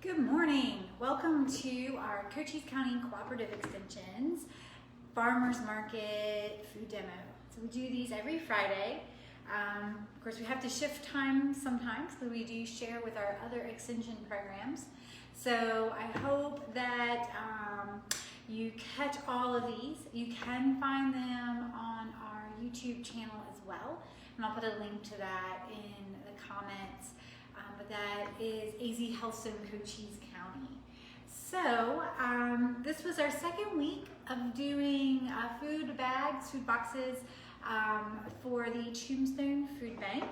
Good morning. Welcome to our Cochise County Cooperative Extension's Farmers Market food demo. So we do these every Friday. Of course, we have to shift time sometimes, but we do share with our other extension programs. So I hope that you catch all of these. You can find them on our YouTube channel as well, and I'll put a link to that in the comments. But that is AZ Health Zone Cochise County. So this was our second week of doing food bags, food boxes for the Tombstone Food Bank,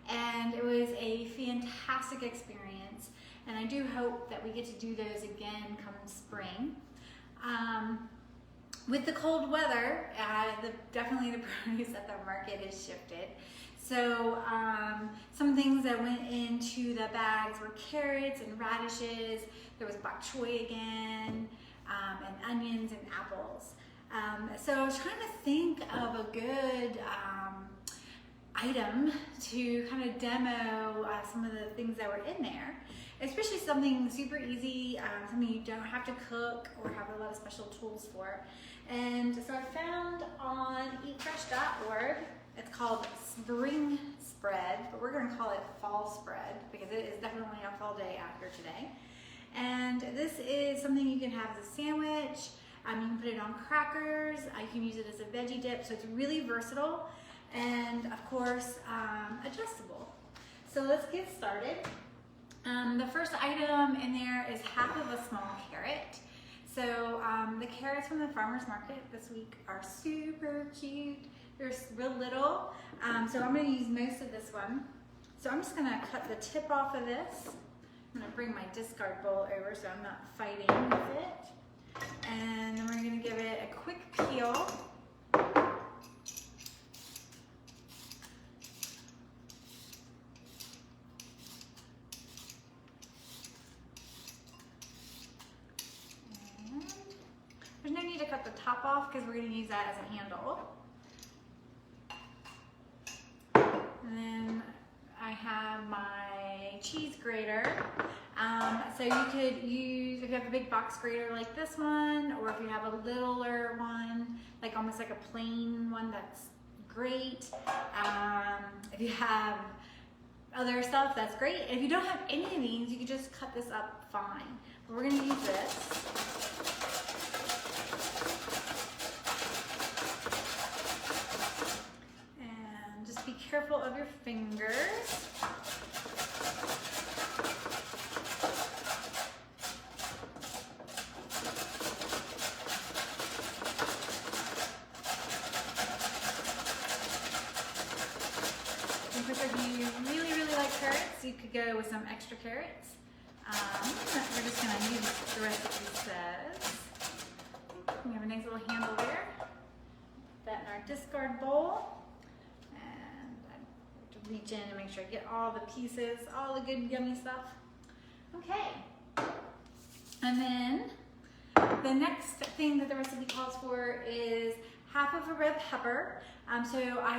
and it was a fantastic experience, and I do hope that we get to do those again come spring. With the cold weather, definitely the produce at the market has shifted. So some things that went into the bags were carrots and radishes. There was bok choy again, and onions and apples. So I was trying to think of a good item to kind of demo some of the things that were in there, especially something super easy, something you don't have to cook or have a lot of special tools for. And so I found on eatfresh.org, it's called Spring Spread, but we're going to call it Fall Spread because it is definitely a fall day out here today. And this is something you can have as a sandwich. You can put it on crackers. You can use it as a veggie dip, so it's really versatile and, of course, adjustable. So let's get started. The first item in there is half of a small carrot. So the carrots from the farmers market this week are super cute. They're real little, so I'm going to use most of this one. So I'm just going to cut the tip off of this. I'm going to bring my discard bowl over so I'm not fighting with it. And then we're going to give it a quick peel. And there's no need to cut the top off because we're going to use that as a handle. And then I have my cheese grater. So you could use, if you have a big box grater like this one, or if you have a littler one, like almost like a plain one, that's great. If you have other stuff, that's great. If you don't have any of these, you can just cut this up fine. But we're gonna use this. Be careful of your fingers. Of course, if you really like carrots, you could go with some extra carrots. We're just going to use the recipe says. We have a nice little handle there. Put that in our discard bowl. Reach in and make sure I get all the pieces, all the good yummy stuff. Okay. And then the next thing that the recipe calls for is half of a red pepper. So I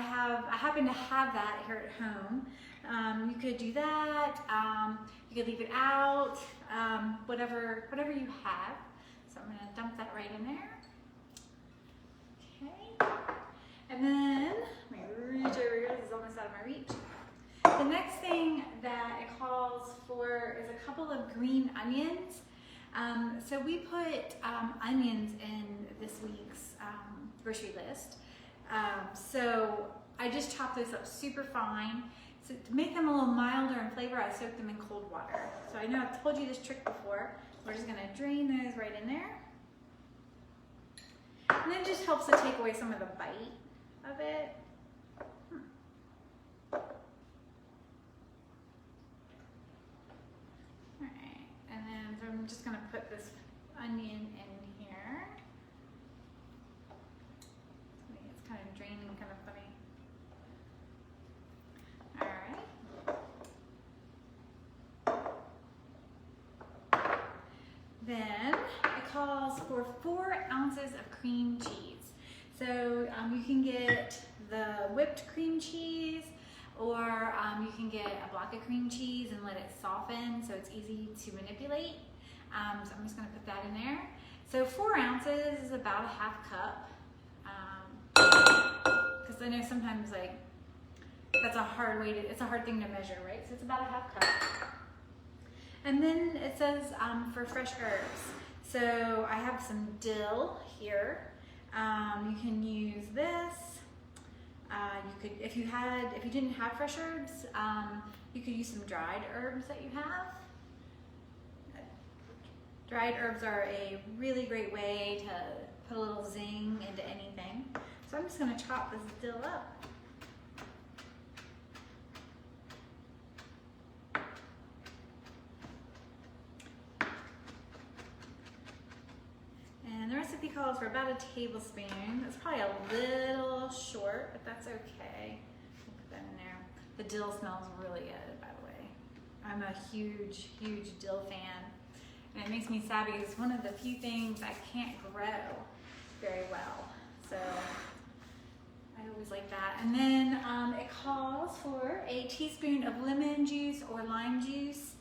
happen to have that here at home. You could do that. You could leave it out. Whatever you have. So I'm going to dump that right in there. Okay. And then let me reach over here. This is almost out of my reach. The next thing that it calls for is a couple of green onions. So we put onions in this week's grocery list. So I just chopped those up super fine. So to make them a little milder in flavor, I soaked them in cold water. So I know I've told you this trick before. We're just going to drain those right in there. And it just helps to take away some of the bite of it. Alright, and then so I'm just going to put this onion in here. It's kind of draining, kind of funny. Alright. Then it calls for 4 ounces of cream cheese. So you can get the whipped cream cheese, or you can get a block of cream cheese and let it soften so it's easy to manipulate. So I'm just gonna put that in there. So 4 ounces is about a half cup. Because I know sometimes like that's a hard way to, it's a hard thing to measure, right? So it's about a half cup. And then it says for fresh herbs. So I have some dill here. You can use this. You could, if you didn't have fresh herbs, you could use some dried herbs that you have. Dried herbs are a really great way to put a little zing into anything. So I'm just gonna chop this dill up. And the recipe calls for about a tablespoon. It's probably a little short, but that's okay. I'll put that in there. The dill smells really good, by the way. I'm a huge, huge dill fan. And it makes me sad because it's one of the few things I can't grow very well. So I always like that. And then it calls for a teaspoon of lemon juice or lime juice.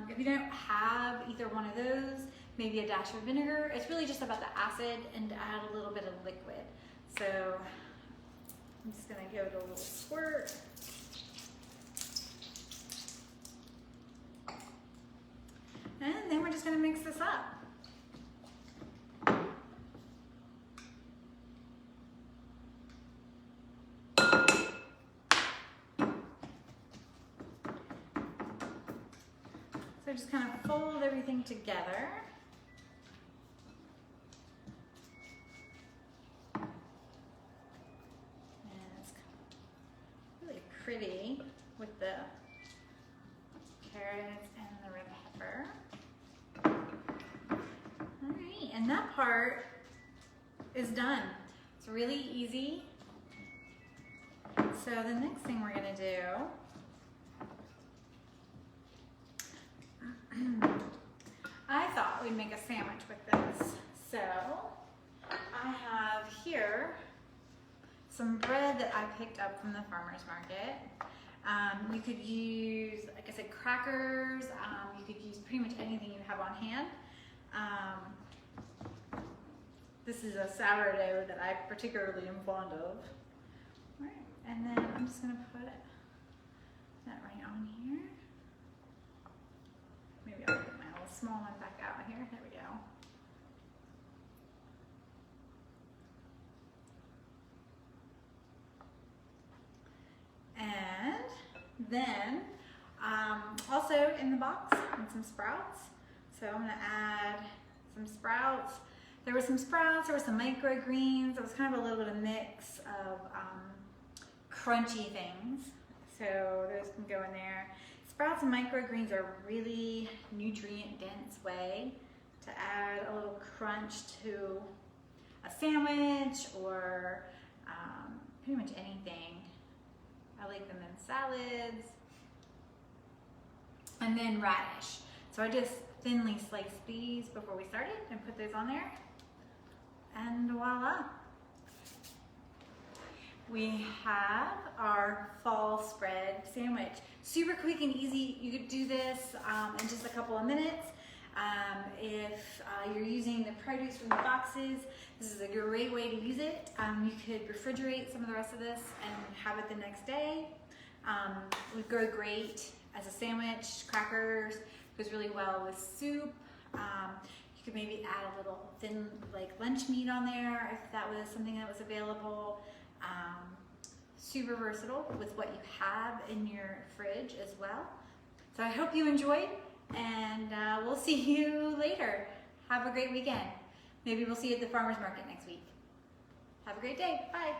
If you don't have either one of those, maybe a dash of vinegar. It's really just about the acid and to add a little bit of liquid. So I'm just gonna give it a little squirt. And then we're just gonna mix this up. So just kind of fold everything together. And it's really pretty with the carrots and the red pepper. All right, and that part is done. It's really easy. So the next thing we're gonna do, I thought we'd make a sandwich with this. So I have here some bread that I picked up from the farmer's market. You could use, like I said, crackers. You could use pretty much anything you have on hand. This is a sourdough that I particularly am fond of. All right, and then I'm just gonna put that right on here. Maybe I'll get my little small one back out here. There we go. And then also in the box, some sprouts. So I'm gonna add some sprouts. There were some sprouts, there were some microgreens. It was kind of a little bit of mix of crunchy things. So those can go in there. Sprouts and microgreens are a really nutrient-dense way to add a little crunch to a sandwich or pretty much anything. I like them in salads. And then radish. So I just thinly sliced these before we started and put those on there. And voila. We have our fall spread sandwich. Super quick and easy. You could do this in just a couple of minutes. If you're using the produce from the boxes, this is a great way to use it. You could refrigerate some of the rest of this and have it the next day. It would go great as a sandwich, crackers, goes really well with soup. You could maybe add a little thin like lunch meat on there if that was something that was available. Super versatile with what you have in your fridge as well. So I hope you enjoyed, and we'll see you later. Have a great weekend. Maybe we'll see you at the farmer's market next week. Have a great day. Bye.